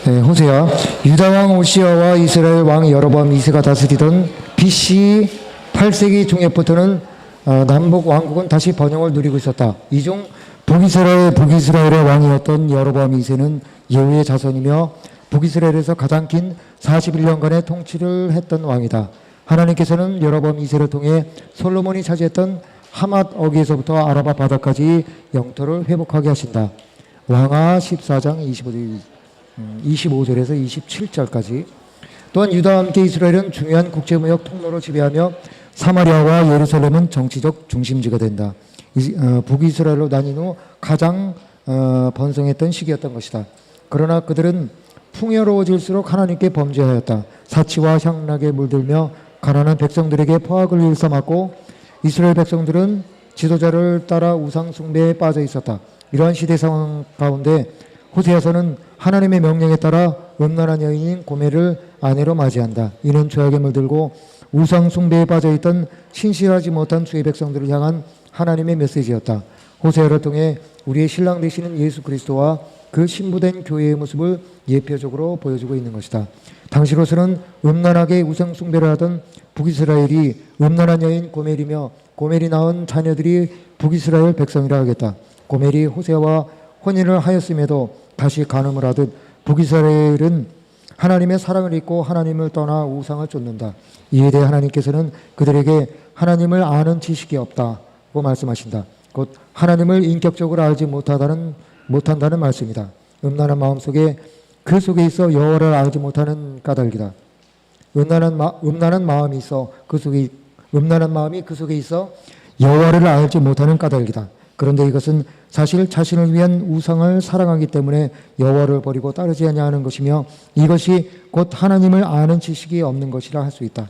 네, 호세아. 유다 왕 오시아와 이스라엘 왕 여로보암 2세가 다스리던 BC 8세기 중엽부터는 남북 왕국은 다시 번영을 누리고 있었다. 이 중 북이스라엘의 왕이었던 여로보암 2세는 예후의 자손이며 북이스라엘에서 가장 긴 41년간의 통치를 했던 왕이다. 하나님께서는 여로보암 2세를 통해 솔로몬이 차지했던 하맛 어귀에서부터 아라바 바다까지 영토를 회복하게 하신다. 왕하 14장 25절에서 27절까지. 또한 유다와 함께 이스라엘은 중요한 국제무역 통로로 지배하며 사마리아와 예루살렘은 정치적 중심지가 된다. 북이스라엘로 나뉜 후 가장 번성했던 시기였던 것이다. 그러나 그들은 풍요로워질수록 하나님께 범죄하였다. 사치와 향락에 물들며 가난한 백성들에게 포악을 일삼았고 이스라엘 백성들은 지도자를 따라 우상 숭배에 빠져 있었다. 이러한 시대 상황 가운데 호세아서는 하나님의 명령에 따라 음란한 여인인 고멜을 아내로 맞이한다. 이는 죄악에 물들고 우상 숭배에 빠져있던 신실하지 못한 주의 백성들을 향한 하나님의 메시지였다. 호세아를 통해 우리의 신랑 되시는 예수 그리스도와 그 신부된 교회의 모습을 예표적으로 보여주고 있는 것이다. 당시로서는 음란하게 우상 숭배를 하던 북이스라엘이 음란한 여인 고멜이며 고멜이 낳은 자녀들이 북이스라엘 백성이라 하겠다. 고멜이 호세아와 혼인을 하였음에도 다시 간음을 하듯 북이스라엘은 하나님의 사랑을 잊고 하나님을 떠나 우상을 쫓는다. 이에 대해 하나님께서는 그들에게 하나님을 아는 지식이 없다고 말씀하신다. 곧 하나님을 인격적으로 알지 못한다는 말씀이다. 음란한 마음 속에 그 속에 있어 여호와를 알지 못하는 까닭이다. 음란한 마음이 음란한 마음이 그 속에 있어 여호와를 알지 못하는 까닭이다. 그런데 이것은 사실 자신을 위한 우상을 사랑하기 때문에 여호와를 버리고 따르지 아니하는 것이며 이것이 곧 하나님을 아는 지식이 없는 것이라 할 수 있다.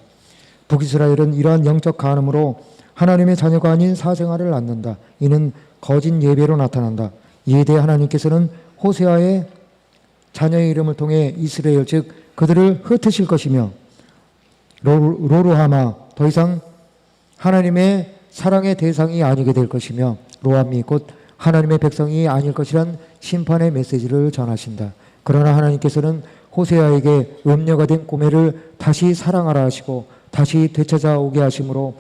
북이스라엘은 이러한 영적 간음으로 하나님의 자녀가 아닌 사생활을 낳는다. 이는 거짓 예배로 나타난다. 이에 대해 하나님께서는 호세아의 자녀의 이름을 통해 이스라엘 즉 그들을 흩으실 것이며 로루하마 더 이상 하나님의 사랑의 대상이 아니게 될 것이며 로암이 곧 하나님의 백성이 아닐 것이란 심판의 메시지를 전하신다. 그러나 하나님께서는 호세아에게 음녀가 된 고멜을 다시 사랑하라 하시고 다시 되찾아오게 하심으로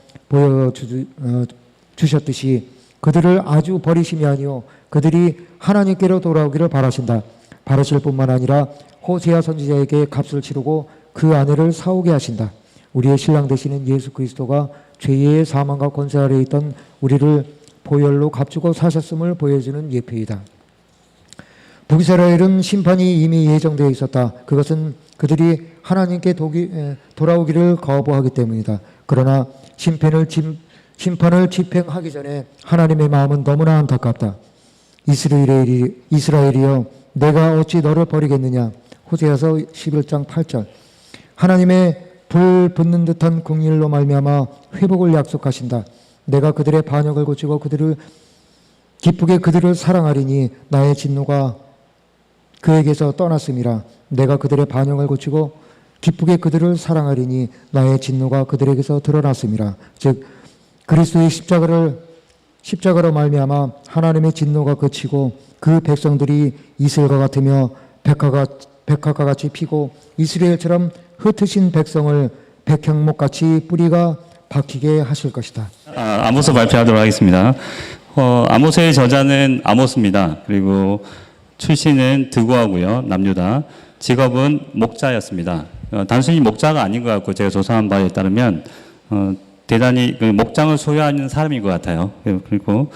보여주셨듯이 그들을 아주 버리심이 아니요 그들이 하나님께로 돌아오기를 바라신다. 바라실 뿐만 아니라 호세아 선지자에게 값을 치르고 그 아내를 사오게 하신다. 우리의 신랑 되시는 예수 그리스도가 죄의 사망과 권세 아래에 있던 우리를 보혈로 값주고 사셨음을 보여주는 예표이다. 북이스라엘은 심판이 이미 예정되어 있었다. 그것은 그들이 하나님께 돌아오기를 거부하기 때문이다. 그러나 심판을 집행하기 전에 하나님의 마음은 너무나 안타깝다. 이스라엘이여 내가 어찌 너를 버리겠느냐. 호세아서 11장 8절. 하나님의 불 붙는 듯한 긍휼로 말미암아 회복을 약속하신다. 내가 그들의 반역을 고치고 기쁘게 그들을 사랑하리니 나의 진노가 그에게서 떠났음이라. 내가 그들의 반역을 고치고 기쁘게 그들을 사랑하리니 나의 진노가 그들에게서 드러났음이라. 즉 그리스도의 십자가로 말미암아 하나님의 진노가 그치고 그 백성들이 이슬과 같으며 백합과 같이 피고 이스라엘처럼 흩으신 백성을 백향목같이 뿌리가 박히게 하실 것이다. 아모스 발표하도록 하겠습니다. 아모스의 저자는 아모스입니다. 그리고 출신은 드고하고요. 남유다. 직업은 목자였습니다. 단순히 목자가 아닌 것 같고 제가 조사한 바에 따르면 대단히 목장을 소유하는 사람인 것 같아요. 그리고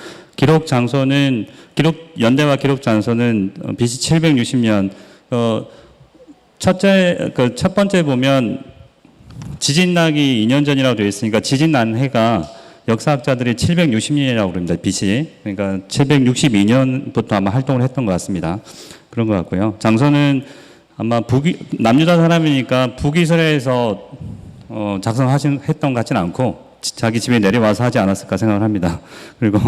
연대와 기록 장소는 BC 760년 첫 번째 보면 지진 나기 2년 전이라고 되어 있으니까 지진 난 해가 역사학자들이 760년이라고 그럽니다. BC. 그러니까 762년부터 아마 활동을 했던 것 같습니다. 그런 것 같고요. 장소는 아마 남유다 사람이니까 북이스라엘에서 작성했던 것 같지는 않고 자기 집에 내려와서 하지 않았을까 생각을 합니다. 그리고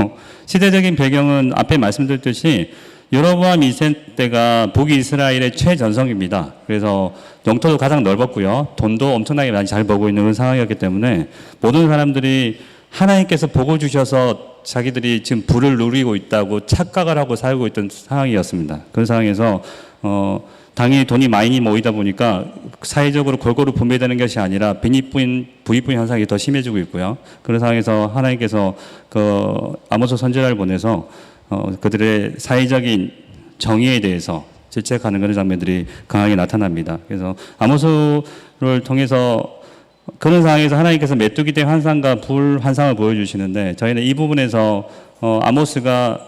시대적인 배경은 앞에 말씀드렸듯이 여로보암 2세 때가 북이스라엘의 최전성기입니다. 그래서 영토도 가장 넓었고요. 돈도 엄청나게 많이 잘 벌고 있는 그런 상황이었기 때문에 모든 사람들이 하나님께서 복을 주셔서 자기들이 지금 부를 누리고 있다고 착각을 하고 살고 있던 상황이었습니다. 그런 상황에서 당연히 돈이 많이 모이다 보니까 사회적으로 골고루 분배되는 것이 아니라 부익부 현상이 더 심해지고 있고요. 그런 상황에서 하나님께서 그 아모스 선지자를 보내서 그들의 사회적인 정의에 대해서 질책하는 그런 장면들이 강하게 나타납니다. 그래서 아모스를 통해서 그런 상황에서 하나님께서 메뚜기 때 환상과 불 환상을 보여주시는데 저희는 이 부분에서 아모스가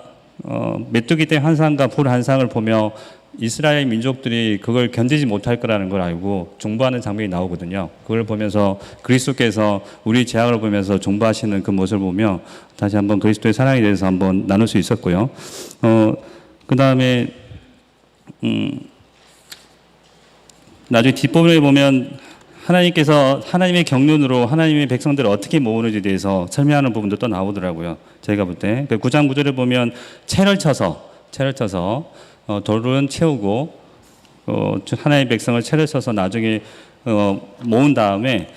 메뚜기 때 환상과 불 환상을 보며 이스라엘 민족들이 그걸 견디지 못할 거라는 걸 알고 중보하는 장면이 나오거든요. 그걸 보면서 그리스도께서 우리 죄악을 보면서 중보하시는 그 모습을 보며 다시 한번 그리스도의 사랑에 대해서 한번 나눌 수 있었고요. 그 다음에 나중에 뒷부분에 보면 하나님께서 하나님의 경륜으로 하나님의 백성들을 어떻게 모으는지에 대해서 설명하는 부분도 또 나오더라고요. 저희가 볼 때. 9장 9절에 보면 채를 쳐서 돌은 채우고 하나님의 백성을 채를 쳐서 나중에 모은 다음에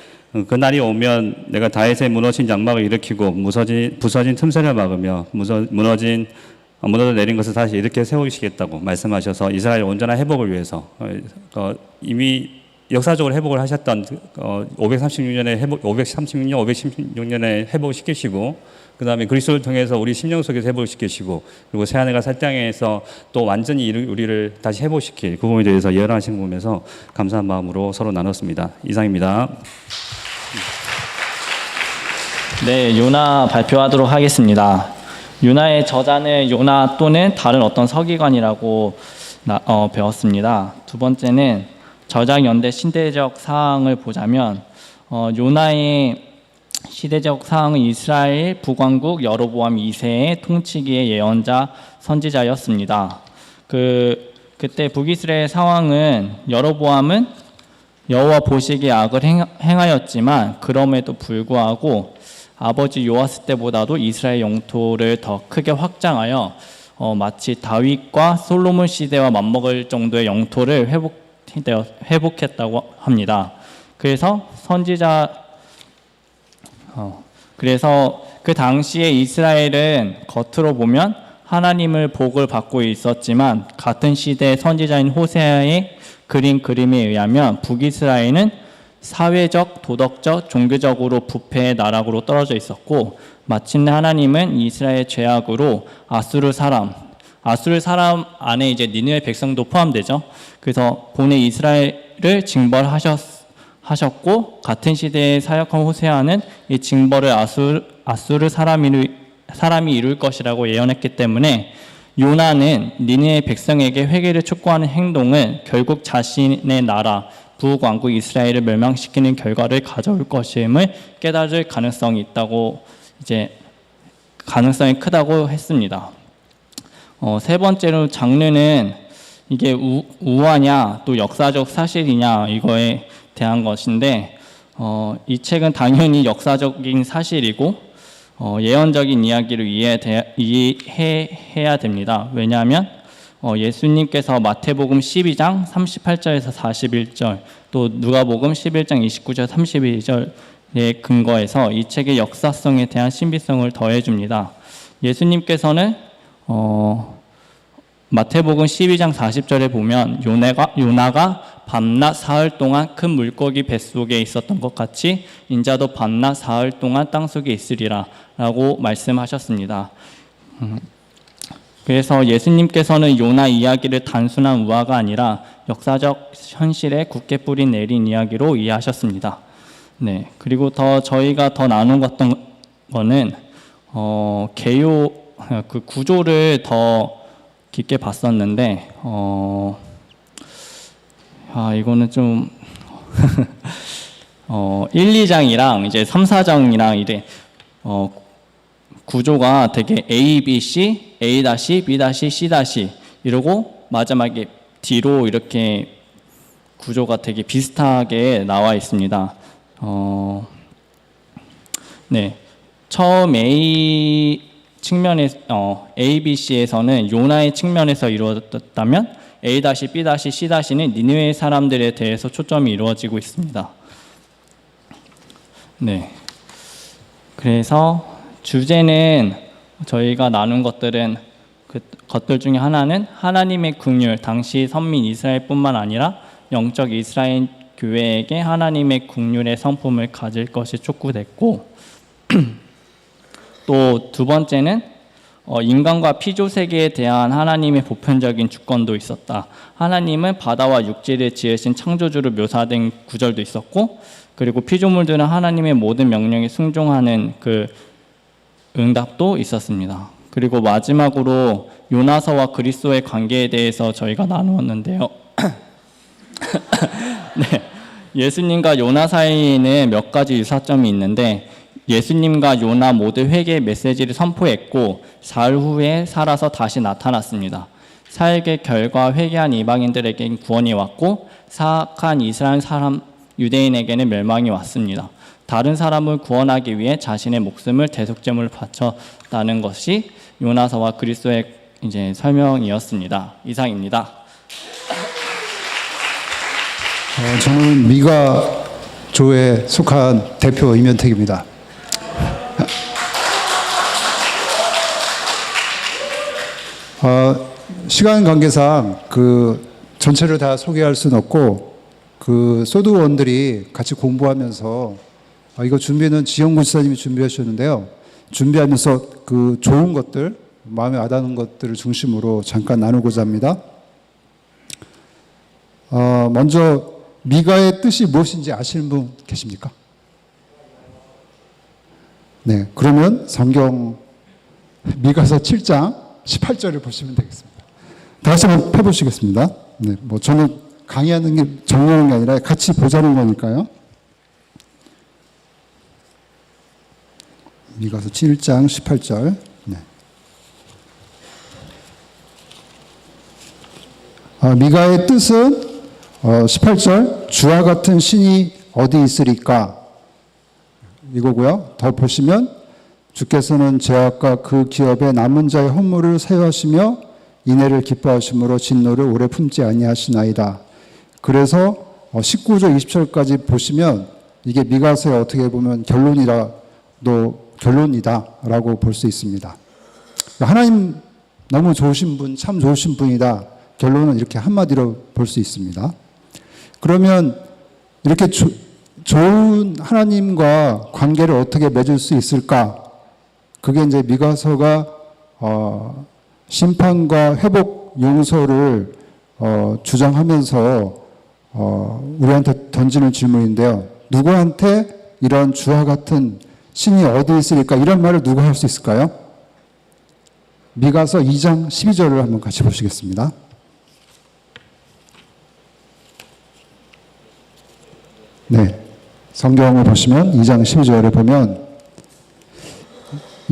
그 날이 오면 내가 다윗의 무너진 장막을 일으키고 부서진 틈새를 막으며 무너져 내린 것을 다시 이렇게 세우시겠다고 말씀하셔서 이스라엘 온전한 회복을 위해서 이미 역사적으로 회복을 하셨던 536년에 회복시키시고 그 다음에 그리스도를 통해서 우리 심령 속에서 회복시키시고 그리고 새하늘과 새 땅에서 또 완전히 우리를 다시 회복시킬 그 부분에 대해서 예언하신 부분에서 감사한 마음으로 서로 나눴습니다. 이상입니다. 네, 요나 발표하도록 하겠습니다. 요나의 저자는 요나 또는 다른 어떤 서기관이라고 배웠습니다. 두 번째는 저작 연대 시대적 사항을 보자면 요나의 시대적 사항은 이스라엘 북왕국 여로보암 2세의 통치기의 예언자 선지자였습니다. 그때 북이스라엘 상황은 여로보암은 여호와 보시기에 악을 행하였지만 그럼에도 불구하고 아버지 요아스 때보다도 이스라엘 영토를 더 크게 확장하여 마치 다윗과 솔로몬 시대와 맞먹을 정도의 영토를 회복했다고 합니다. 그래서 그래서 그 당시에 이스라엘은 겉으로 보면 하나님을 복을 받고 있었지만 같은 시대의 선지자인 호세아의 그린 그림에 의하면 북이스라엘은 사회적, 도덕적, 종교적으로 부패의 나락으로 떨어져 있었고 마침내 하나님은 이스라엘 죄악으로 아수르 사람 안에 이제 니느웨 백성도 포함되죠. 그래서 보내 이스라엘을 징벌하셨고 같은 시대에 사역한 호세아는 이 징벌을 아수르 사람이 이룰 것이라고 예언했기 때문에 요나는 니느웨 백성에게 회개를 촉구하는 행동은 결국 자신의 나라 북왕국 이스라엘을 멸망시키는 결과를 가져올 것임을 깨달을 가능성이 있다고 가능성이 크다고 했습니다. 세 번째로 장르는 이게 우화냐 또 역사적 사실이냐 이거에 대한 것인데 이 책은 당연히 역사적인 사실이고 예언적인 이야기를 이해해야 됩니다. 왜냐하면 예수님께서 마태복음 12장 38절에서 41절 또 누가복음 11장 29절 32절의 근거에서 이 책의 역사성에 대한 신비성을 더해줍니다. 예수님께서는 마태복음 12장 40절에 보면 요나가 밤낮 사흘 동안 큰 물고기 뱃속에 있었던 것 같이 인자도 밤낮 사흘 동안 땅속에 있으리라 라고 말씀하셨습니다. 그래서 예수님께서는 요나 이야기를 단순한 우화가 아니라 역사적 현실에 굳게 뿌리 내린 이야기로 이해하셨습니다. 네, 그리고 저희가 더 나누었던 거는 개요 그 구조를 더 깊게 봤었는데 이거는 좀 1, 2장이랑 이제 3, 4장이랑 이제 구조가 되게 A, B, C, A-, B-, C- 이러고 마지막에 D로 이렇게 구조가 되게 비슷하게 나와 있습니다. 네, 처음 A 측면에서 A, B, C에서는 요나의 측면에서 이루어졌다면 A-, B-, C-는 니느웨 사람들에 대해서 초점이 이루어지고 있습니다. 네, 그래서 주제는 저희가 나눈 것들은 것들 중에 하나는 하나님의 긍휼, 당시 선민 이스라엘뿐만 아니라 영적 이스라엘 교회에게 하나님의 긍휼의 성품을 가질 것이 촉구됐고, 또 두 번째는 인간과 피조 세계에 대한 하나님의 보편적인 주권도 있었다. 하나님은 바다와 육지를 지으신 창조주로 묘사된 구절도 있었고, 그리고 피조물들은 하나님의 모든 명령에 순종하는 그 응답도 있었습니다. 그리고 마지막으로 요나서와 그리스도의 관계에 대해서 저희가 나누었는데요. 네, 예수님과 요나 사이에는 몇 가지 유사점이 있는데, 예수님과 요나 모두 회개의 메시지를 선포했고 사흘 후에 살아서 다시 나타났습니다. 사역의 결과 회개한 이방인들에게는 구원이 왔고 사악한 이스라엘 사람 유대인에게는 멸망이 왔습니다. 다른 사람을 구원하기 위해 자신의 목숨을 대속제물로 바쳤다는 것이 요나서와 그리스도의 이제 설명이었습니다. 이상입니다. 저는 미가조에 속한 대표 임현택입니다. 시간 관계상 그 전체를 다 소개할 수는 없고, 그 소두원들이 같이 공부하면서 이거 준비는 지영구 지사님이 준비하셨는데요. 준비하면서 그 좋은 것들, 마음에 와닿는 것들을 중심으로 잠깐 나누고자 합니다. 먼저 미가의 뜻이 무엇인지 아시는 분 계십니까? 네, 그러면 성경 미가서 7장 18절을 보시면 되겠습니다. 다시 한번 펴보시겠습니다. 네, 뭐 저는 강의하는 게 정리하는 게 아니라 같이 보자는 거니까요. 미가서 7장 18절. 네. 미가의 뜻은 18절 주와 같은 신이 어디 있으리까 이거고요. 더 보시면 주께서는 죄악과 그 기업에 남은 자의 허물을 사유하시며 인애를 기뻐하심으로 진노를 오래 품지 아니하시나이다. 그래서 19절 20절까지 보시면 이게 미가서의 어떻게 보면 결론이다라고 볼 수 있습니다. 하나님 너무 좋으신 분, 참 좋으신 분이다. 결론은 이렇게 한마디로 볼 수 있습니다. 그러면 이렇게 좋은 하나님과 관계를 어떻게 맺을 수 있을까? 그게 이제 미가서가 심판과 회복 용서를 주장하면서 우리한테 던지는 질문인데요. 누구한테 이런 주와 같은 신이 어디 있으리까? 이런 말을 누가 할 수 있을까요? 미가서 2장 12절을 한번 같이 보시겠습니다. 네, 성경을 보시면 2장 12절에 보면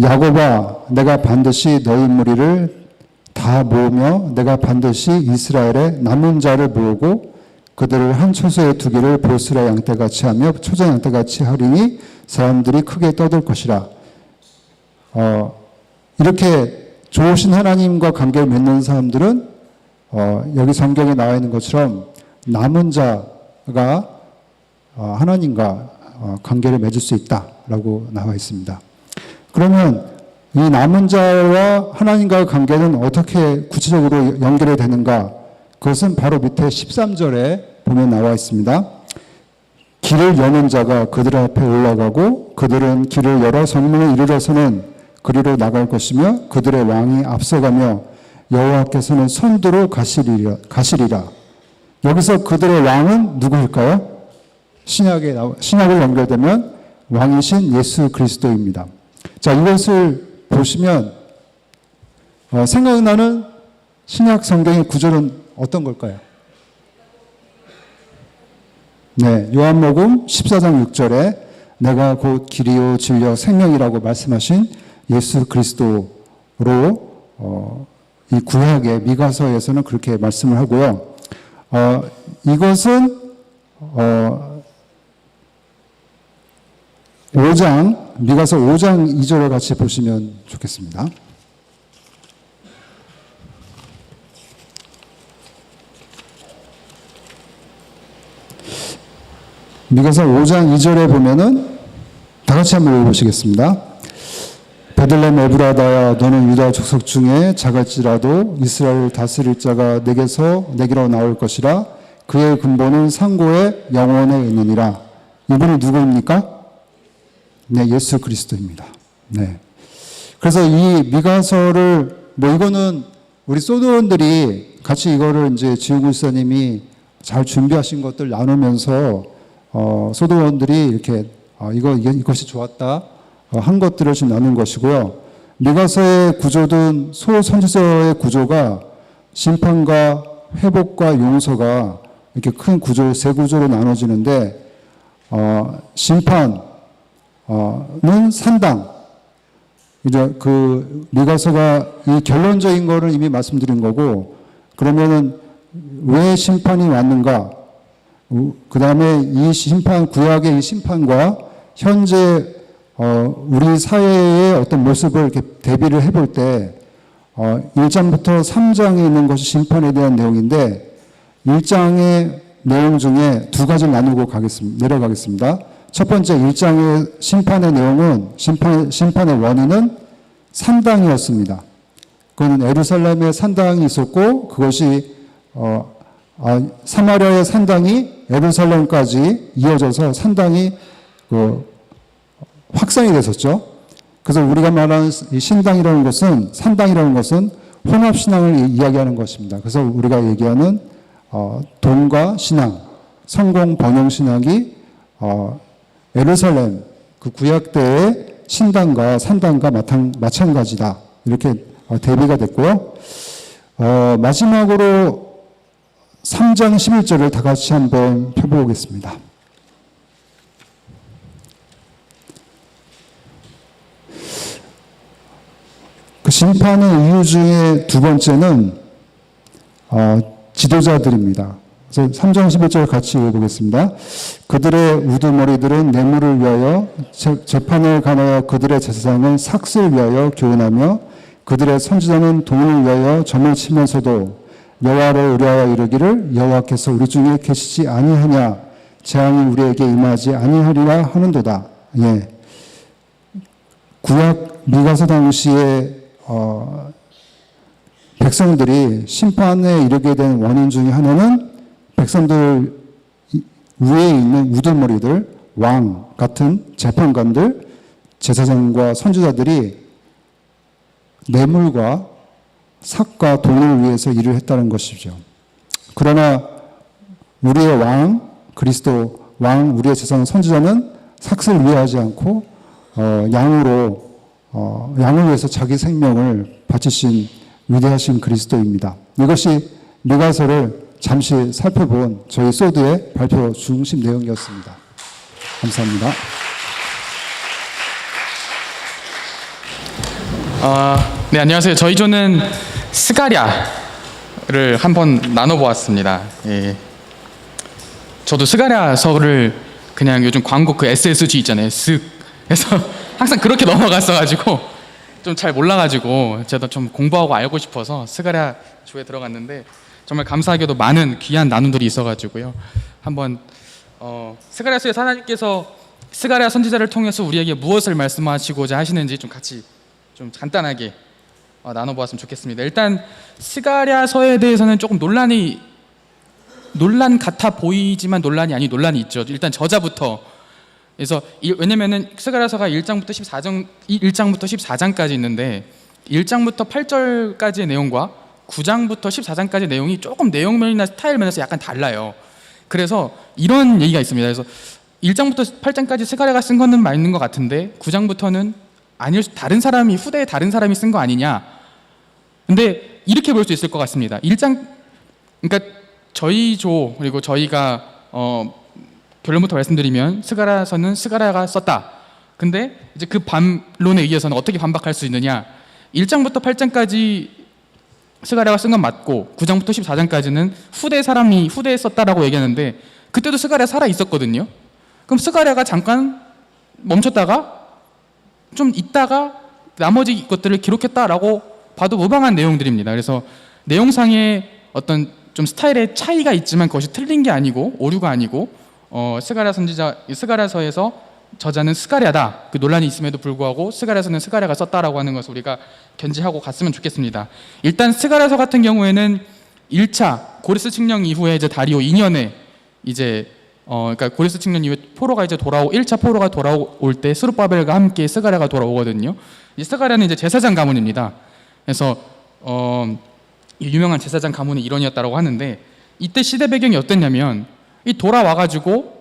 야곱아 내가 반드시 너희 무리를 다 모으며 내가 반드시 이스라엘의 남은 자를 모으고 그들을 한 처소에 두기를 보스라 양떼같이 하며 초장 양떼같이 하리니 사람들이 크게 떠들 것이라. 이렇게 좋으신 하나님과 관계를 맺는 사람들은 여기 성경에 나와 있는 것처럼 남은 자가 하나님과 관계를 맺을 수 있다라고 나와 있습니다. 그러면 이 남은 자와 하나님과의 관계는 어떻게 구체적으로 연결이 되는가? 그것은 바로 밑에 13절에 보면 나와 있습니다. 길을 여는 자가 그들 앞에 올라가고 그들은 길을 열어 성문에 이르러서는 그리로 나갈 것이며 그들의 왕이 앞서가며 여호와께서는 선두로 가시리라. 여기서 그들의 왕은 누구일까요? 신약을 연결되면 왕이신 예수 그리스도입니다. 자, 이것을 보시면 생각나는 신약 성경의 구절은 어떤 걸까요? 네, 요한복음 14장 6절에 내가 곧 길이요 진리요 생명이라고 말씀하신 예수 그리스도로 이 구약의 미가서에서는 그렇게 말씀을 하고요. 이것은 5장, 미가서 5장 2절을 같이 보시면 좋겠습니다. 미가서 5장 2절에 보면은 다 같이 한번 읽어보시겠습니다. 베들레헴 에브라다야 너는 유다 족속 중에 작을지라도 이스라엘 다스릴 자가 내게로 나올 것이라. 그의 근본은 상고의 영원에 있느니라. 이분이 누구입니까? 네, 예수 그리스도입니다. 네. 그래서 이 미가서를 이거는 우리 소도원들이 같이 이거를 이제 지우구 지사님이 잘 준비하신 것들 나누면서 소도원들이 이렇게 이것이 좋았다 한 것들을 지금 나눈 것이고요. 미가서의 구조든 소선지서의 구조가 심판과 회복과 용서가 이렇게 큰 구조, 세 구조로 나눠지는데 심판은 산당. 이제 그 미가서가 이 결론적인 거를 이미 말씀드린 거고, 그러면은 왜 심판이 왔는가? 그 다음에 이 심판, 구약의 이 심판과 현재 우리 사회의 어떤 모습을 이렇게 대비를 해볼 때 1장부터 3장에 있는 것이 심판에 대한 내용인데 1장의 내용 중에 두 가지를 나누고 내려가겠습니다. 첫 번째 1장의 심판의 내용은 심판의 원인은 산당이었습니다. 그거는 예루살렘에 산당이 있었고 그것이 사마리아의 산당이 예루살렘까지 이어져서 산당이 확산이 됐었죠. 그래서 우리가 말하는 이 신당이라는 것은 산당이라는 것은 혼합신앙을 이야기하는 것입니다. 그래서 우리가 얘기하는 동과 신앙, 성공 번영 신학이 예루살렘 그 구약 때의 신당과 산당과 마찬가지다. 이렇게 대비가 됐고요. 마지막으로 3장 11절을 다 같이 한번 펴보겠습니다. 그 심판의 이유 중에 두 번째는 지도자들입니다. 그래서 3장 11절 같이 읽어보겠습니다. 그들의 우두머리들은 뇌물을 위하여 재판을 간하여 그들의 제사장은 삭슬을 위하여 교훈하며 그들의 선지자는 돈을 위하여 점을 치면서도 여호와를 의뢰하여 이르기를 여호와께서 우리 중에 계시지 아니하냐 재앙이 우리에게 임하지 아니하리라 하는도다. 예. 구약 미가서 당시에 백성들이 심판에 이르게 된 원인 중에 하나는 백성들 위에 있는 우두머리들, 왕 같은 재판관들, 제사장과 선지자들이 뇌물과 삭과 돈을 위해서 일을 했다는 것이죠. 그러나 우리의 왕, 그리스도 왕, 우리의 제사장 선지자는 삭슬을 위하지 않고 양을 위해서 자기 생명을 바치신 위대하신 그리스도입니다. 이것이 미가서를 잠시 살펴본 저희 소드의 발표 중심 내용이었습니다. 감사합니다. 네, 안녕하세요. 저희 조는 스가랴를 한번 나눠보았습니다. 예. 저도 스가랴서를 그냥 요즘 광고 그 SSG 있잖아요. 쓱 해서 항상 그렇게 넘어갔어가지고 좀 잘 몰라가지고 제가 좀 공부하고 알고 싶어서 스가랴 조에 들어갔는데 정말 감사하게도 많은 귀한 나눔들이 있어가지고요. 한번 스가랴서에 하나님께서 스가랴 선지자를 통해서 우리에게 무엇을 말씀하시고자 하시는지 좀 같이 좀 간단하게 나눠보았으면 좋겠습니다. 일단 스가랴서에 대해서는 조금 논란 같아 보이지만 논란이 아닌 논란이 있죠. 일단 저자부터. 그래서 왜냐면은 스가랴서가 1장부터 14장까지 있는데 1장부터 8절까지의 내용과 9장부터 14장까지의 내용이 조금 내용면이나 스타일 면에서 약간 달라요. 그래서 이런 얘기가 있습니다. 그래서 1장부터 8장까지 스가랴가 쓴 거는 맞는 것 같은데 9장부터는 아닐 다른 사람이 후대에 다른 사람이 쓴 거 아니냐. 근데 이렇게 볼 수 있을 것 같습니다. 1장 그러니까 저희 조 그리고 저희가 결론부터 말씀드리면 스가랴서는 스가랴가 썼다. 근데 이제 그 반론에 의해서는 어떻게 반박할 수 있느냐? 1장부터 8장까지 스가랴가 쓴 건 맞고 9장부터 14장까지는 후대에 썼다라고 얘기하는데 그때도 스가랴 살아 있었거든요. 그럼 스가랴가 잠깐 멈췄다가 좀 있다가 나머지 것들을 기록했다라고 봐도 무방한 내용들입니다. 그래서 내용상의 어떤 좀 스타일의 차이가 있지만 그것이 틀린 게 아니고 오류가 아니고 스가랴서에서 저자는 스가랴다. 그 논란이 있음에도 불구하고 스가랴서는 스가랴가 썼다라고 하는 것을 우리가 견지하고 갔으면 좋겠습니다. 일단 스가랴서 같은 경우에는 1차 고레스 칙령 이후에 이제 다리오 2년에 이제 그러니까 고레스 칙령 이후에 포로가 이제 1차 포로가 돌아올 때 스룹바벨과 함께 스가랴가 돌아오거든요. 이 스가랴는 이제 제사장 가문입니다. 그래서 유명한 제사장 가문의 일원이었다고 하는데 이때 시대 배경이 어땠냐면 이 돌아와가지고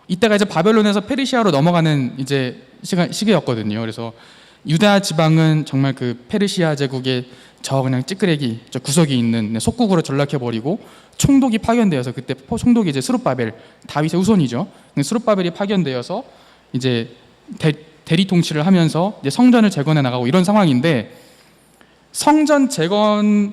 이때가 이제 바벨론에서 페르시아로 넘어가는 이제 시기였거든요. 그래서 유다 지방은 정말 그 페르시아 제국의 저 그냥 찌끄레기 저 구석이 있는 속국으로 전락해버리고 총독이 파견되어서 그때 총독이 이제 스룹바벨 다윗의 후손이죠. 스룹바벨이 파견되어서 이제 대리 통치를 하면서 이제 성전을 재건해 나가고 이런 상황인데 성전 재건을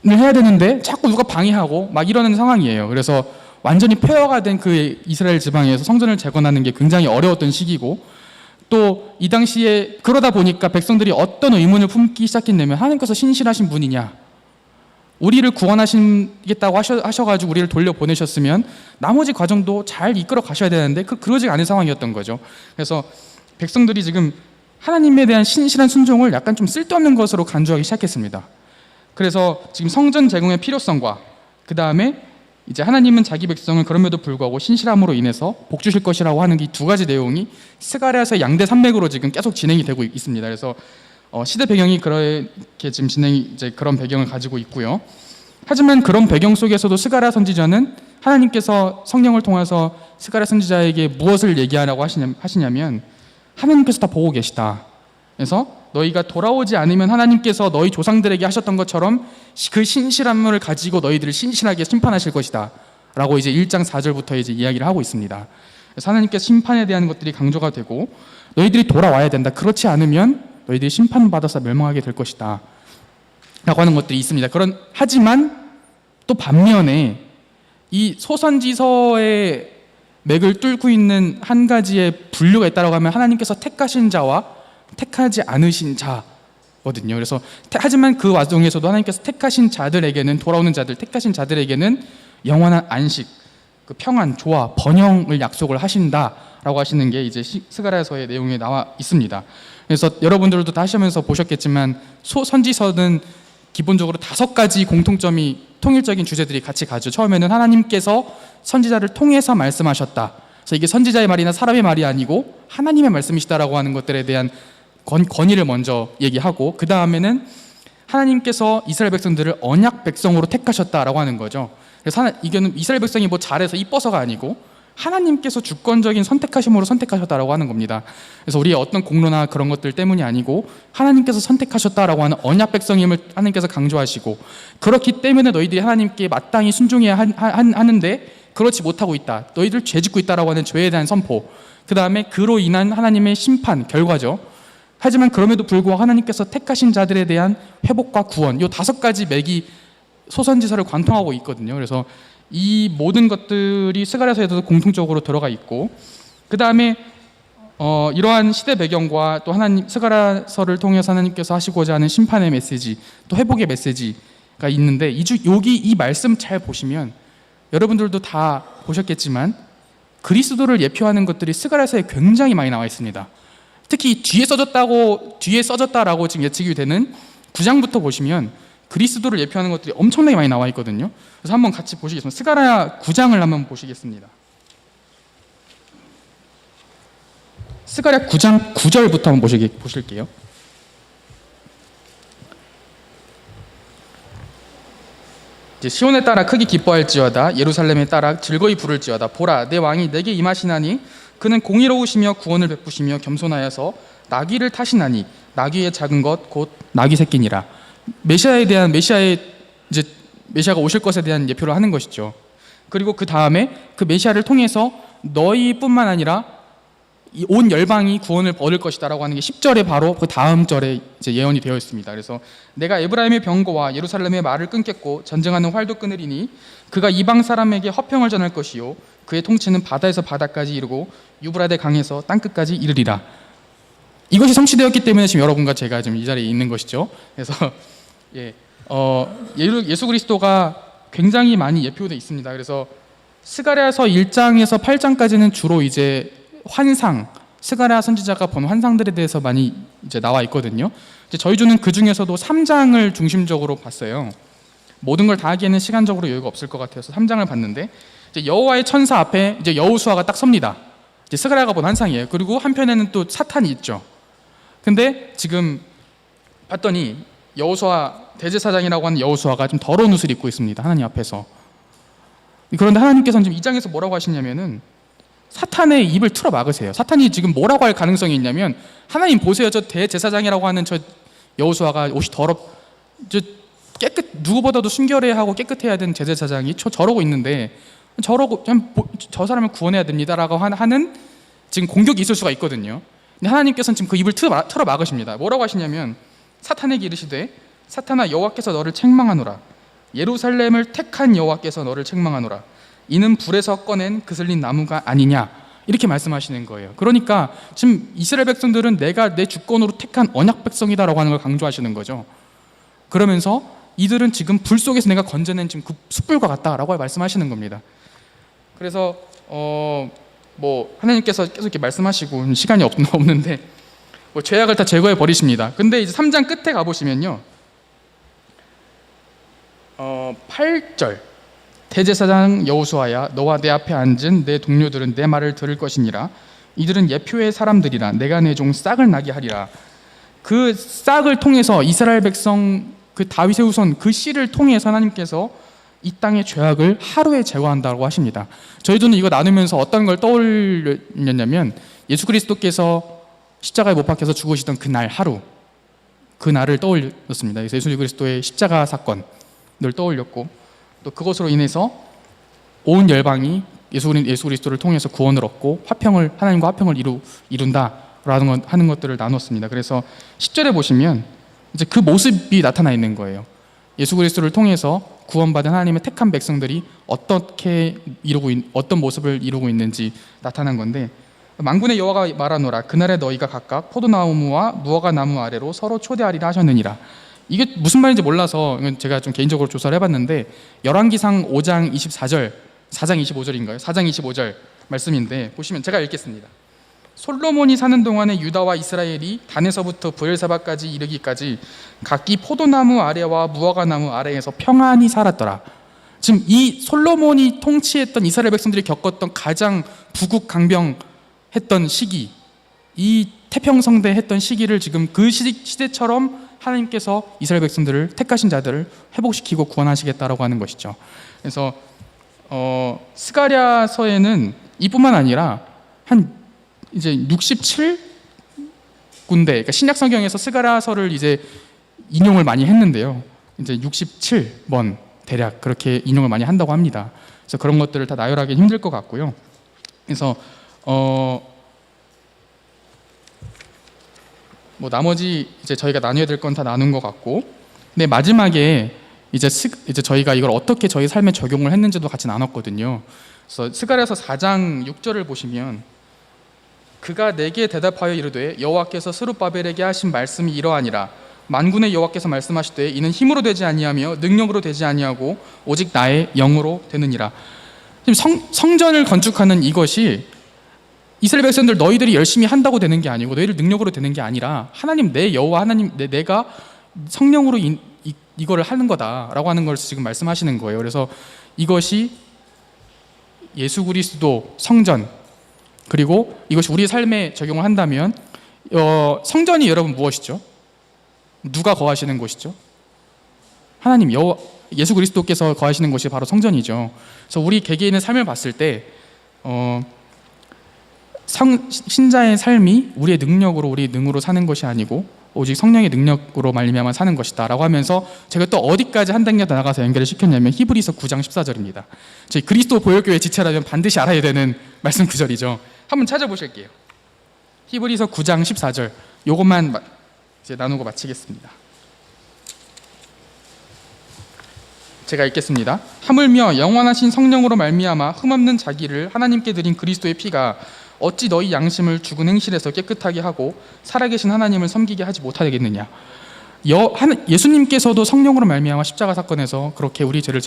해야 되는데 자꾸 누가 방해하고 막 이러는 상황이에요. 그래서 완전히 폐허가 된 그 이스라엘 지방에서 성전을 재건하는 게 굉장히 어려웠던 시기고 또 이 당시에 그러다 보니까 백성들이 어떤 의문을 품기 시작했냐면 하나님께서 신실하신 분이냐 우리를 구원하시겠다고 하셔가지고 우리를 돌려보내셨으면 나머지 과정도 잘 이끌어 가셔야 되는데 그러지 않은 상황이었던 거죠. 그래서 백성들이 지금 하나님에 대한 신실한 순종을 약간 좀 쓸데없는 것으로 간주하기 시작했습니다. 그래서 지금 성전 재건의 필요성과 그 다음에 이제 하나님은 자기 백성을 그럼에도 불구하고 신실함으로 인해서 복 주실 것이라고 하는 이 두 가지 내용이 스가랴서의 양대 산맥으로 지금 계속 진행이 되고 있습니다. 그래서 시대 배경이 그렇게 지금 진행이 이제 그런 배경을 가지고 있고요. 하지만 그런 배경 속에서도 스가랴 선지자는 하나님께서 성령을 통해서 스가랴 선지자에게 무엇을 얘기하라고 하시냐면 하나님께서 다 보고 계시다. 그래서 너희가 돌아오지 않으면 하나님께서 너희 조상들에게 하셨던 것처럼 그 신실함을 가지고 너희들을 신실하게 심판하실 것이다 라고 이제 1장 4절부터 이제 이야기를 하고 있습니다. 그래서 하나님께서 심판에 대한 것들이 강조가 되고 너희들이 돌아와야 된다. 그렇지 않으면 너희들이 심판받아서 멸망하게 될 것이다 라고 하는 것들이 있습니다. 하지만 또 반면에 이 소선지서의 맥을 뚫고 있는 한 가지의 분류가 있다고 하면 하나님께서 택하신 자와 택하지 않으신 자거든요. 그래서 하지만 그 와중에서도 하나님께서 택하신 자들에게는 돌아오는 자들, 택하신 자들에게는 영원한 안식, 그 평안, 조화, 번영을 약속을 하신다라고 하시는 게 이제 스가랴서의 내용에 나와 있습니다. 그래서 여러분들도 다 하시면서 보셨겠지만 선지서는 기본적으로 5가지 공통점이 통일적인 주제들이 같이 가죠. 처음에는 하나님께서 선지자를 통해서 말씀하셨다. 그래서 이게 선지자의 말이나 사람의 말이 아니고 하나님의 말씀이시다라고 하는 것들에 대한 권위를 먼저 얘기하고 그 다음에는 하나님께서 이스라엘 백성들을 언약 백성으로 택하셨다라고 하는 거죠. 그래서 이거는 이스라엘 백성이 뭐 잘해서 이뻐서가 아니고 하나님께서 주권적인 선택하심으로 선택하셨다라고 하는 겁니다. 그래서 우리의 어떤 공로나 그런 것들 때문이 아니고 하나님께서 선택하셨다라고 하는 언약 백성임을 하나님께서 강조하시고 그렇기 때문에 너희들이 하나님께 마땅히 순종해야 하는데 그렇지 못하고 있다. 너희들 죄 짓고 있다라고 하는 죄에 대한 선포. 그 다음에 그로 인한 하나님의 심판, 결과죠. 하지만 그럼에도 불구하고 하나님께서 택하신 자들에 대한 회복과 구원, 이 5가지 맥이 소선지서를 관통하고 있거든요. 그래서 이 모든 것들이 스가랴서에도 공통적으로 들어가 있고 그 다음에 이러한 시대 배경과 또 하나님 스가랴서를 통해서 하나님께서 하시고자 하는 심판의 메시지 또 회복의 메시지가 있는데 여기 이 말씀 잘 보시면 여러분들도 다 보셨겠지만 그리스도를 예표하는 것들이 스가랴서에 굉장히 많이 나와 있습니다. 특히 뒤에 써졌다라고 지금 예측이 되는 9장부터 보시면 그리스도를 예표하는 것들이 엄청나게 많이 나와 있거든요. 그래서 한번 같이 보시겠습니다. 스가랴 9장을 한번 보시겠습니다. 스가랴 9장 9절부터 한번 보실게요. 이제 시온에 따라 크게 기뻐할지어다 예루살렘에 따라 즐거이 부를지어다 보라 내 왕이 내게 임하시나니 그는 공의로우시며 구원을 베푸시며 겸손하여서 나귀를 타시나니 나귀의 작은 것 곧 나귀 새끼니라. 메시아가 오실 것에 대한 예표를 하는 것이죠. 그리고 그 다음에 그 메시아를 통해서 너희뿐만 아니라 온 열방이 구원을 얻을 것이다라고 하는 게 10절에 바로 그 다음 절에 이제 예언이 되어 있습니다. 그래서 내가 에브라임의 병거와 예루살렘의 말을 끊겠고 전쟁하는 활도 끊으리니 그가 이방 사람에게 허평을 전할 것이요 그의 통치는 바다에서 바다까지 이르고 유브라데 강에서 땅끝까지 이르리라. 이것이 성취되었기 때문에 지금 여러분과 제가 지금 이 자리에 있는 것이죠. 그래서 예수 그리스도가 굉장히 많이 예표되어 있습니다. 그래서 스가랴서 1장에서 8장까지는 주로 이제 환상, 스가랴 선지자가 본 환상들에 대해서 많이 이제 나와 있거든요. 이제 저희 주는 그 중에서도 3장을 중심적으로 봤어요. 모든 걸 다 하기에는 시간적으로 여유가 없을 것 같아서 3장을 봤는데, 이제 여호와의 천사 앞에 이제 여호수아가 딱 섭니다. 이제 스가랴가 본 환상이에요. 그리고 한편에는 또 사탄이 있죠. 근데 지금 봤더니 여호수아, 대제사장이라고 하는 여호수아가 좀 더러운 옷을 입고 있습니다. 하나님 앞에서. 그런데 하나님께서는 지금 이 장에서 뭐라고 하시냐면은 사탄의 입을 틀어 막으세요. 사탄이 지금 뭐라고 할 가능성이 있냐면, 하나님 보세요, 저 대제사장이라고 하는 저 여호수아가 옷이 저 누구보다도 순결해야 하고 깨끗해야 되는 제사장이 저러고 있는데, 저러고 저 사람을 구원해야 됩니다라고 하는 지금 공격이 있을 수가 있거든요. 근데 하나님께서는 지금 그 입을 틀어 막으십니다. 뭐라고 하시냐면, 사탄에게 이르시되 사탄아, 여호와께서 너를 책망하노라. 예루살렘을 택한 여호와께서 너를 책망하노라. 이는 불에서 꺼낸 그슬린 나무가 아니냐, 이렇게 말씀하시는 거예요. 그러니까 지금 이스라엘 백성들은 내가 내 주권으로 택한 언약 백성이다라고 하는 걸 강조하시는 거죠. 그러면서 이들은 지금 불 속에서 내가 건져낸 지금 그 숯불과 같다라고 말씀하시는 겁니다. 그래서 뭐 하나님께서 계속 이렇게 말씀하시고 시간이 없는데 뭐 죄악을 다 제거해 버리십니다. 근데 이제 3장 끝에 가 보시면요, 8절, 대제사장 여호수아야, 너와 내 앞에 앉은 내 동료들은 내 말을 들을 것이니라. 이들은 예표의 사람들이라. 내가 내 종 싹을 나게 하리라. 그 싹을 통해서 이스라엘 백성, 그 다윗의 후손, 그 씨를 통해서 하나님께서 이 땅의 죄악을 하루에 제거한다고 하십니다. 저희들은 이거 나누면서 어떤 걸 떠올렸냐면, 예수 그리스도께서 십자가에 못 박혀서 죽으시던 그날 하루, 그날을 떠올렸습니다. 그래서 예수 그리스도의 십자가 사건을 떠올렸고, 또 그것으로 인해서 온 열방이 예수 그리스도를 통해서 구원을 얻고 하나님과 화평을 이룬다라는 하는 것들을 나눴습니다. 그래서 10절에 보시면 이제 그 모습이 나타나 있는 거예요. 예수 그리스도를 통해서 구원받은 하나님의 택한 백성들이 어떤 모습을 이루고 있는지 나타난 건데, 만군의 여호와가 말하노라. 그날에 너희가 각각 포도나무와 무화과 나무 아래로 서로 초대하리라 하셨느니라. 이게 무슨 말인지 몰라서 이건 제가 좀 개인적으로 조사를 해봤는데, 열왕기상 5장 24절, 4장 25절인가요? 4장 25절 말씀인데, 보시면 제가 읽겠습니다. 솔로몬이 사는 동안에 유다와 이스라엘이 단에서부터 브엘사바까지 이르기까지 각기 포도나무 아래와 무화과 나무 아래에서 평안히 살았더라. 지금 이 솔로몬이 통치했던 이스라엘 백성들이 겪었던 가장 부국강병했던 시기, 이 태평성대 했던 시기를 지금 그 시대처럼 하나님께서 이스라엘 백성들을, 택하신 자들을 회복시키고 구원하시겠다라고 하는 것이죠. 그래서 스가랴서에는 이뿐만 아니라 한 이제 67군데, 그러니까 신약 성경에서 스가랴서를 이제 인용을 많이 했는데요. 이제 67번 대략 그렇게 인용을 많이 한다고 합니다. 그래서 그런 것들을 다 나열하기 힘들 것 같고요. 그래서 뭐 나머지 이제 저희가 나눠야 될 건 다 나눈 것 같고, 근데 마지막에 이제 저희가 이걸 어떻게 저희 삶에 적용을 했는지도 같이 나눴거든요. 그래서 스가랴서 4장 6절을 보시면, 그가 내게 대답하여 이르되 여호와께서 스룹바벨에게 하신 말씀이 이러하니라. 만군의 여호와께서 말씀하시되 이는 힘으로 되지 아니하며 능력으로 되지 아니하고 오직 나의 영으로 되느니라. 지금 성전을 건축하는 이것이 이스라엘 백성들 너희들이 열심히 한다고 되는 게 아니고 너희들 능력으로 되는 게 아니라 하나님 내 여호와 하나님 내가 성령으로 이거를 하는 거다라고 하는 걸 지금 말씀하시는 거예요. 그래서 이것이 예수 그리스도 성전, 그리고 이것이 우리의 삶에 적용을 한다면 성전이 여러분 무엇이죠? 누가 거하시는 곳이죠? 하나님 예수 그리스도께서 거하시는 곳이 바로 성전이죠. 그래서 우리 개개인의 삶을 봤을 때 신자의 삶이 우리의 능력으로 우리의 능으로 사는 것이 아니고 오직 성령의 능력으로 말미암아 사는 것이다라고 하면서 제가 또 어디까지 한 단계 더 나가서 연결을 시켰냐면 히브리서 9장 14절입니다. 저희 그리스도 보혈교회 지체라면 반드시 알아야 되는 말씀 구절이죠. 한번 찾아보실게요. 히브리서 9장 14절, 요것만 이제 나누고 마치겠습니다. 제가 읽겠습니다. 하물며 영원하신 성령으로 말미암아 흠없는 자기를 하나님께 드린 그리스도의 피가 어찌 너희 양심을 죽은 행실에서 깨끗하게 하고 살아계신 하나님을 섬기게 하지 못하겠느냐. 예수님께서도 성령으로 말미암아 십자가 사건에서 그렇게 우리 죄를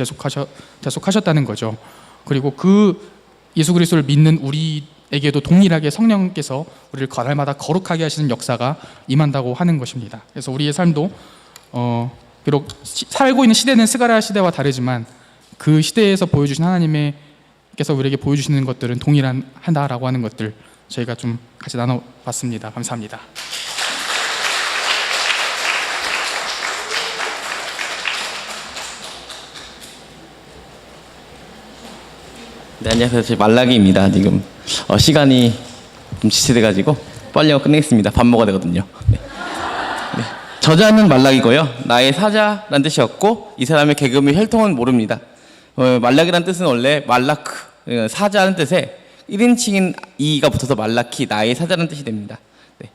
대속하셨다는 거죠. 그리고 그 예수 그리스도를 믿는 우리 에게도 동일하게 성령께서 우리를 날마다 거룩하게 하시는 역사가 임한다고 하는 것입니다. 그래서 우리의 삶도 비록 살고 있는 시대는 스가랴 시대와 다르지만 그 시대에서 보여주신 하나님께서 우리에게 보여주시는 것들은 동일하다라고 하는 것들 저희가 좀 같이 나눠봤습니다. 감사합니다. 네, 안녕하세요. 저 말라기입니다. 지금 시간이 좀 지체돼가지고 빨리 하고 끝내겠습니다. 밥 먹어야 되거든요. 네. 네. 저자는 말라기고요. 나의 사자란 뜻이었고 이 사람의 계급의 혈통은 모릅니다. 말라기란 뜻은 원래 말라크, 사자라는 뜻에 1인칭인 이가 붙어서 말라키, 나의 사자라는 뜻이 됩니다. 네.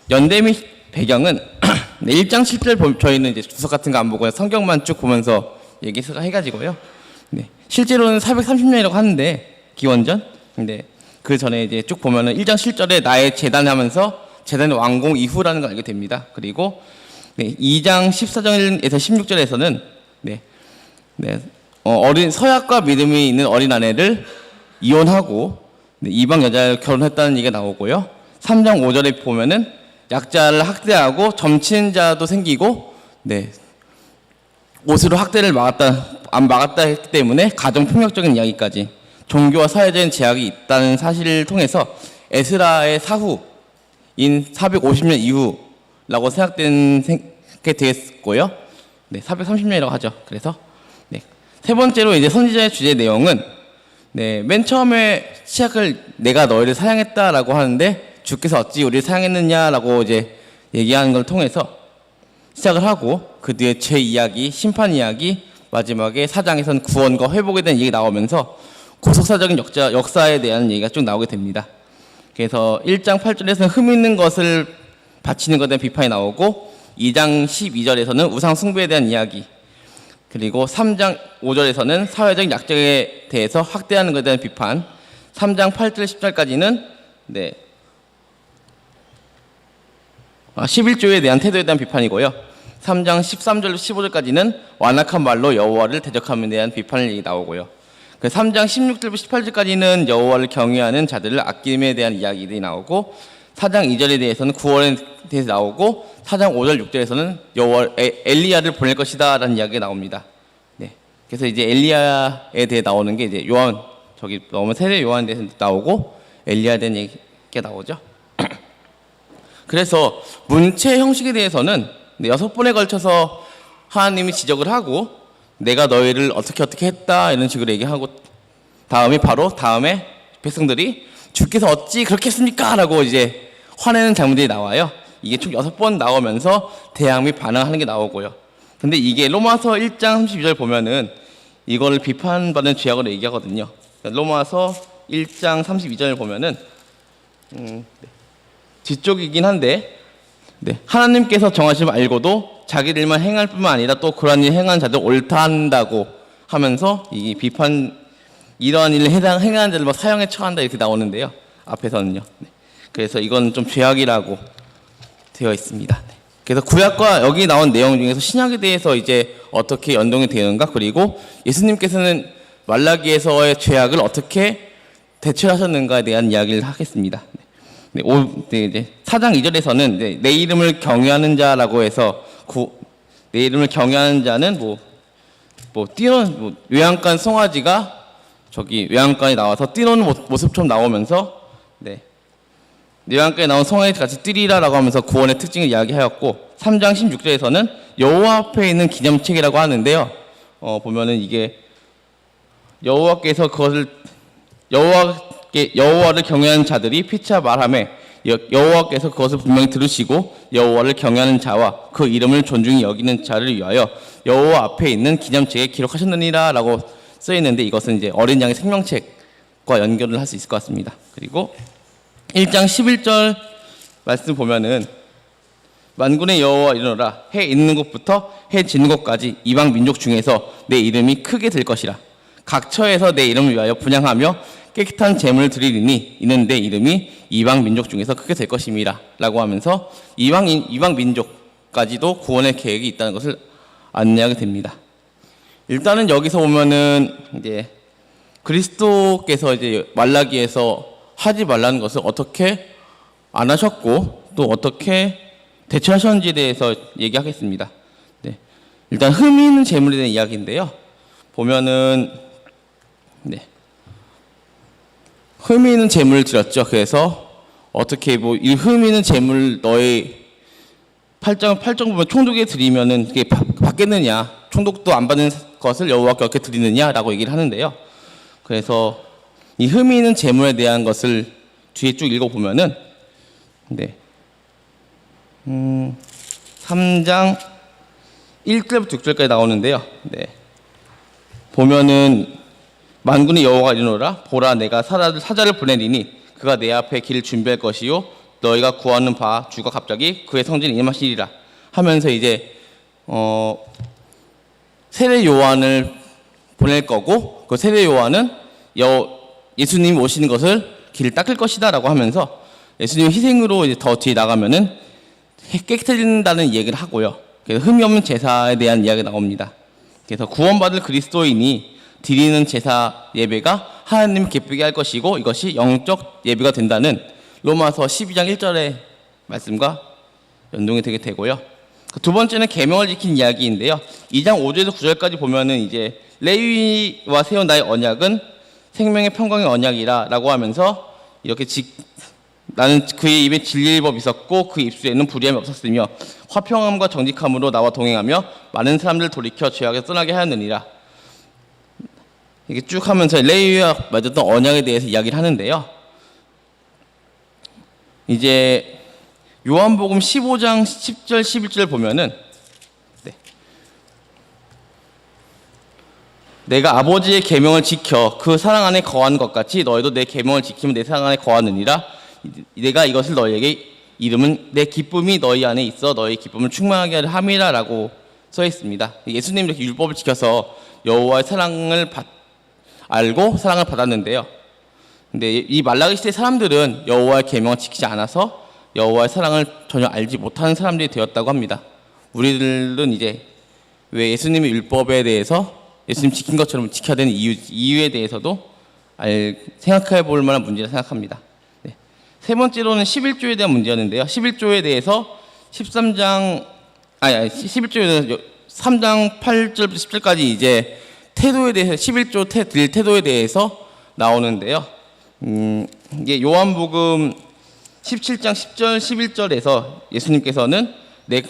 연대 및 배경은 네, 1장 7절 저희는 이제 주석 같은 거 안 보고 성경만 쭉 보면서 해가지고요. 네. 실제로는 430년이라고 하는데 기원전. 근데 그 전에 이제 쭉 보면은 1장 7절에 나의 재단하면서 재단의 완공 이후라는 걸 알게 됩니다. 그리고 네, 2장 14절에서 16절에서는 어린 서약과 믿음이 있는 어린 아내를 이혼하고 이방 여자를 결혼했다는 얘기가 나오고요. 3장 5절에 보면은 약자를 학대하고 점치는 자도 생기고 옷으로 학대를 안 막았다 했기 때문에 가정폭력적인 이야기까지 종교와 사회적인 제약이 있다는 사실을 통해서 에스라의 사후인 450년 이후라고 생각게 되었고요. 430년이라고 하죠. 그래서 세 번째로 이제 선지자의 주제 내용은 맨 처음에 시작을 내가 너희를 사랑했다라고 하는데 주께서 어찌 우리를 사랑했느냐라고 이제 얘기하는 걸 통해서 시작을 하고 그 뒤에 죄 이야기, 심판 이야기, 마지막에 4장에서는 구원과 회복에 대한 얘기가 나오면서 고속사적인 역사에 대한 얘기가 쭉 나오게 됩니다. 그래서 1장 8절에서는 흠 있는 것을 바치는 것에 대한 비판이 나오고 2장 12절에서는 우상 숭배에 대한 이야기, 그리고 3장 5절에서는 사회적 약자에 대해서 학대하는 것에 대한 비판, 3장 8절 10절까지는 11조에 대한 태도에 대한 비판이고요. 3장 13절 15절까지는 완악한 말로 여호와를 대적함에 대한 비판이 나오고요. 3장 16절부터 18절까지는 여호와를 경외하는 자들을 아낌에 대한 이야기들이 나오고 4장 2절에 대해서는 구원에 대해서 나오고 4장 5절 6절에서는 엘리야를 보낼 것이다 라는 이야기가 나옵니다. 그래서 이제 엘리야에 대해 나오는 게 이제 요한 저기 너무 세례 요한에 대해서 나오고 엘리야에 대한 얘기가 나오죠. 그래서 문체 형식에 대해서는 6번에 걸쳐서 하나님이 지적을 하고 내가 너희를 어떻게 했다 이런 식으로 얘기하고 다음에 백성들이 주께서 어찌 그렇게 했습니까? 라고 이제 화내는 장면들이 나와요. 이게 총 6번 나오면서 대항 및 반항하는 게 나오고요. 근데 이게 로마서 1장 32절 보면은 이걸 비판받는 죄악으로 얘기하거든요. 로마서 1장 32절 보면은 뒤쪽이긴 한데 하나님께서 정하심을 알고도 자기들만 행할 뿐만 아니라 또 그러한 일 행한 자들 옳다 한다고 하면서 이 비판 이러한 일을 행하는 자를 사형에 처한다 이렇게 나오는데요. 앞에서는요. 그래서 이건 좀 죄악이라고 되어 있습니다. 그래서 구약과 여기 나온 내용 중에서 신약에 대해서 이제 어떻게 연동이 되는가, 그리고 예수님께서는 말라기에서의 죄악을 어떻게 대처하셨는가에 대한 이야기를 하겠습니다. 이제 4장 2절에서는 내 이름을 경외하는 자라고 해서 내 이름을 경외하는 자는 뛰노는 외양간 송아지가 저기 외양간에 나와서 뛰노는 모습처럼 나오면서 외양간에 나온 송아지 같이 뛰리라라고 하면서 구원의 특징을 이야기하였고 3장 16절에서는 여호와 앞에 있는 기념책이라고 하는데요. 보면은 이게 여호와께서 그것을 여호와를 경외하는 자들이 피차 말하매 여호와께서 그것을 분명히 들으시고 여호와를 경외하는 자와 그 이름을 존중히 여기는 자를 위하여 여호와 앞에 있는 기념책에 기록하셨느니라라고 써 있는데 이것은 이제 어린 양의 생명책과 연결을 할 수 있을 것 같습니다. 그리고 1장 11절 말씀 보면은 만군의 여호와 이르노라 해 있는 곳부터 해 지는 곳까지 이방 민족 중에서 내 이름이 크게 될 것이라 각 처에서 내 이름을 위하여 분향하며 깨끗한 제물을 드리리니 이는 내 이름이 이방 민족 중에서 크게 될 것임이라 라고 하면서 이방 민족까지도 구원의 계획이 있다는 것을 안내하게 됩니다. 일단은 여기서 보면은 이제 그리스도께서 이제 말라기에서 하지 말라는 것을 어떻게 안 하셨고 또 어떻게 대처하셨는지에 대해서 얘기하겠습니다. 네. 일단 흠이 있는 재물에 대한 이야기인데요. 보면은 흠이 있는 재물을 드렸죠. 그래서 어떻게 뭐 이 흠이 있는 재물 너의 팔정 보면 총독에 드리면은 그게 받겠느냐? 총독도 안 받는 것을 여호와께 어떻게 드리느냐라고 얘기를 하는데요. 그래서 이 흠이 있는 재물에 대한 것을 뒤에 쭉 읽어 보면은 3장 1절부터 6절까지 나오는데요. 보면은 만군의 여호와가 이르노라 보라 내가 사자를 보내리니 그가 내 앞에 길을 준비할 것이요 너희가 구하는 바 주가 갑자기 그의 성전에 임하시리라 하면서 이제 세례 요한을 보낼 거고 그 세례 요한은 예수님이 오시는 것을 길을 닦을 것이다라고 하면서 예수님 희생으로 이제 더 뒤에 나가면은 깨끗해진다는 얘기를 하고요. 그래서 흠이 없는 제사에 대한 이야기가 나옵니다. 그래서 구원받을 그리스도인이 드리는 제사 예배가 하나님을 기쁘게 할 것이고 이것이 영적 예배가 된다는 로마서 12장 1절의 말씀과 연동이 되게 되고요. 두 번째는 계명을 지킨 이야기인데요. 2장 5절에서 9절까지 보면은 이제 레위와 세운 나의 언약은 생명의 평강의 언약이라라고 하면서 이렇게 나는 그의 입에 진리의 법이 있었고 그 입술에는 불의함이 없었으며 화평함과 정직함으로 나와 동행하며 많은 사람들을 돌이켜 죄악에서 떠나게 하였느니라. 이게 쭉 하면서 레위와 맺었던 언약에 대해서 이야기를 하는데요. 이제 요한복음 15장 10절 11절 보면은 내가 아버지의 계명을 지켜 그 사랑 안에 거하는 것 같이 너희도 내 계명을 지키면 내 사랑 안에 거하느니라. 내가 이것을 너희에게 이름은 내 기쁨이 너희 안에 있어 너희 기쁨을 충만하게 하려 함이라라고 써 있습니다. 예수님이 이렇게 율법을 지켜서 여호와의 사랑을 알고 사랑을 받았는데요. 근데 이 말라기 시대 사람들은 여호와의 계명을 지키지 않아서 여호와의 사랑을 전혀 알지 못하는 사람들이 되었다고 합니다. 우리들은 이제 왜 예수님의 율법에 대해서 예수님 지킨 것처럼 지켜야 되는 이유에 대해서도 생각해 볼 만한 문제라 생각합니다. 세 번째로는 11조에 대한 문제였는데요. 11조에 대해서 11조에 대해서 3장 8절부터 10절까지 이제 태도에 대해서 11조 드릴 태도에 대해서 나오는데요. 이게 요한복음 17장 10절 11절에서 예수님께서는 내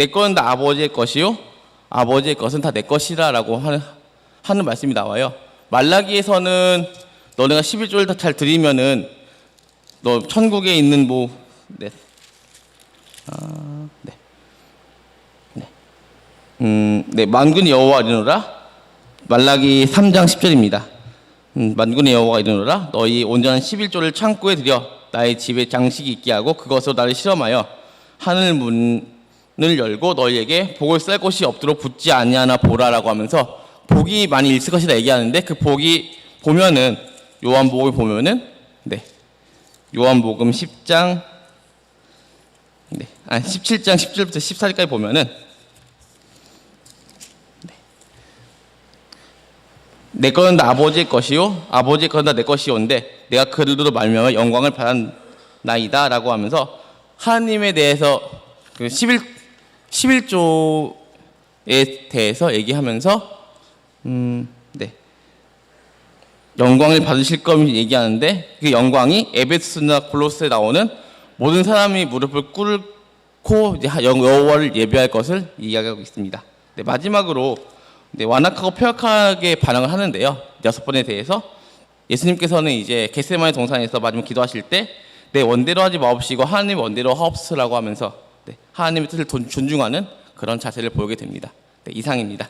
것은 다 아버지의 것이요 아버지의 것은 다 내 것이라라고 하는 말씀이 나와요. 말라기에서는 너네가 11조를 다 잘 드리면은 너 천국에 있는 만군의 여호와 이르노라. 말라기 3장 10절입니다. 만군의 여호와가 이르노라 너희 온전한 11조를 창고에 들여 나의 집에 장식이 있게 하고 그것으로 나를 실험하여 하늘 문을 열고 너희에게 복을 쌀 곳이 없도록 붙지 아니하나 보라라고 하면서 복이 많이 있을 것이다 얘기하는데 그 복이 보면은 요한복음을 보면은 요한복음 17장 10절부터 14절까지 보면은 내 것은 다 아버지의 것이요 아버지의 것은 다 내 것이온데 내가 그들로 말미암아 영광을 받았나이다라고 하면서 하나님에 대해서 그 11조에 대해서 얘기하면서 영광을 받으실 것을 얘기하는데 그 영광이 에베소나 골로새에 나오는 모든 사람이 무릎을 꿇고 이제 여호와를 예배할 것을 이야기하고 있습니다. 마지막으로 완악하고 폐역하게 반응을 하는데요. 6번에 대해서 예수님께서는 이제 겟세마네 동산에서 마지막 기도하실 때 내 원대로 하지 마옵시고 하나님 원대로 하옵소서라고 하면서 하나님의 뜻을 존중하는 그런 자세를 보이게 됩니다. 이상입니다.